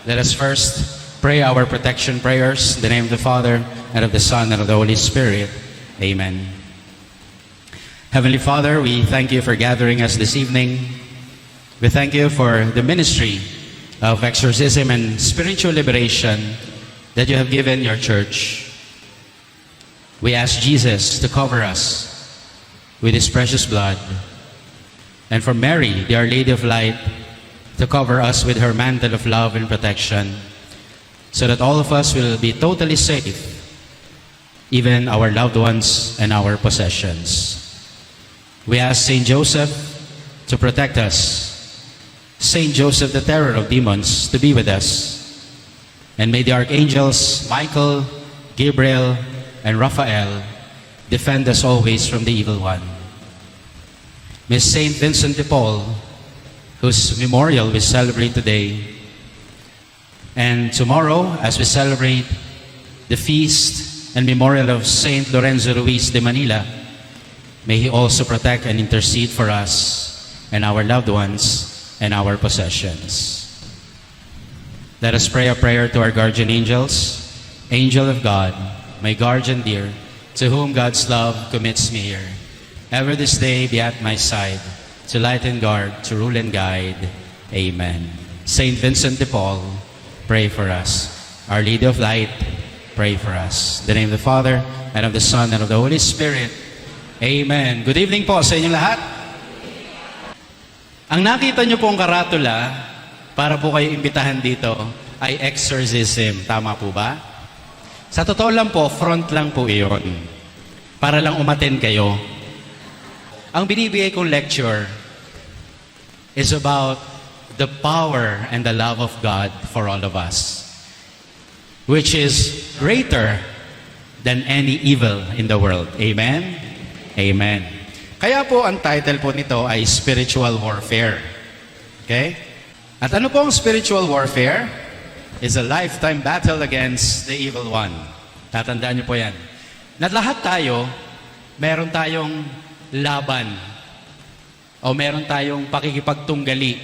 Let us first pray our protection prayers in the name of the Father, and of the Son, and of the Holy Spirit. Amen. Heavenly Father, we thank you for gathering us this evening. We thank you for the ministry of exorcism and spiritual liberation that you have given your church. We ask Jesus to cover us with his precious blood, and for Mary, the Our Lady of Light, to cover us with her mantle of love and protection, so that all of us will be totally safe, even our loved ones and our possessions. We ask Saint Joseph to protect us, Saint Joseph, the terror of demons, to be with us, and may the archangels Michael, Gabriel, and Raphael defend us always from the evil one. May Saint Vincent de Paul, whose memorial we celebrate today, and tomorrow, as we celebrate the feast and memorial of Saint Lorenzo Ruiz de Manila, may he also protect and intercede for us and our loved ones and our possessions. Let us pray a prayer to our guardian angels. Angel of God, my guardian dear, to whom God's love commits me here, ever this day be at my side, to light and guard, to rule and guide. Amen. Saint Vincent de Paul, pray for us. Our Lady of Light, pray for us. In the name of the Father, and of the Son, and of the Holy Spirit. Amen. Good evening po sa inyong lahat. Ang nakita niyo pong karatula, para po kayo imbitahan dito, ay exorcism. Tama po ba? Sa totoo lang po, front lang po iyon. Para lang umattend kayo. Ang binibigay kong lecture is about the power and the love of God for all of us, which is greater than any evil in the world. Amen? Amen. Kaya po ang title po nito ay Spiritual Warfare. Okay? At ano po ang spiritual warfare? Is a lifetime battle against the evil one. Tatandaan niyo po yan. Na lahat tayo, meron tayong laban o meron tayong pakikipagtunggali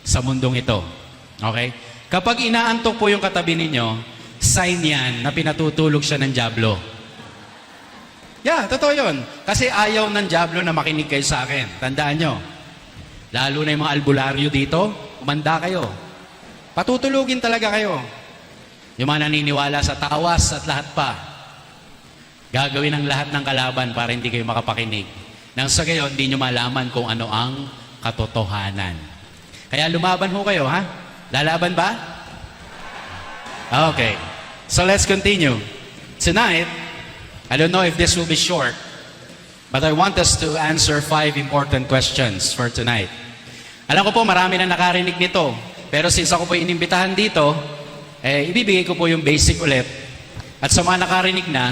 sa mundong ito. Okay? Kapag inaantok po yung katabi ninyo, sign yan na pinatutulog siya ng dyablo. Yeah, totoo yun. Kasi ayaw ng dyablo na makinig kayo sa akin. Tandaan nyo. Lalo na yung mga albularyo dito, umanda kayo. Patutulugin talaga kayo. Yung mga naniniwala sa tawas at lahat pa. Gagawin ang lahat ng kalaban para hindi kayo makapakinig. Nang sa gayon, hindi nyo malaman kung ano ang katotohanan. Kaya lumaban ho kayo, ha? Lalaban ba? Okay. So let's continue. Tonight, I don't know if this will be short, but I want us to answer 5 important questions for tonight. Alam ko po, marami na nakarinig nito. Pero since ako po inimbitahan dito, ibibigay ko po yung basic ulit. At sa mga nakarinig na,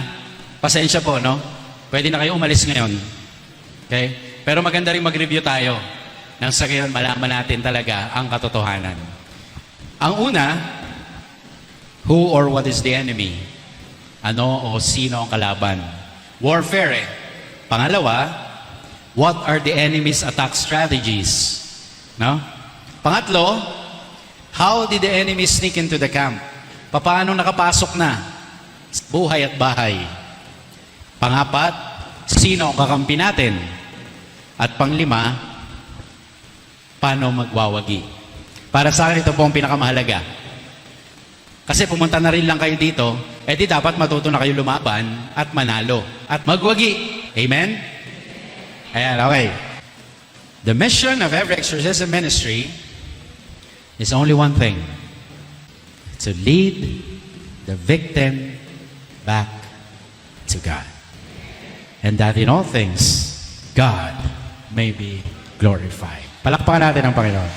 pasensya po, no? Pwede na kayo umalis ngayon. Okay? Pero maganda rin mag-review tayo nang sa ngayon malaman natin talaga ang katotohanan. Ang una, who or what is the enemy? Ano o sino ang kalaban? Warfare eh. Pangalawa, what are the enemy's attack strategies? No? Pangatlo, how did the enemy sneak into the camp? Paano nakapasok na sa buhay at bahay? Pangapat, sino ang kakampi natin? At panglima, paano magwawagi? Para sa akin, ito po ang pinakamahalaga. Kasi pumunta na rin lang kayo dito, di dapat matuto na kayo lumaban at manalo at magwagi. Amen? Ayan, okay. The mission of every exorcism ministry is only one thing: to lead the victim back to God. And that in all things, God may be glorified. Palakpakan natin ang Panginoon.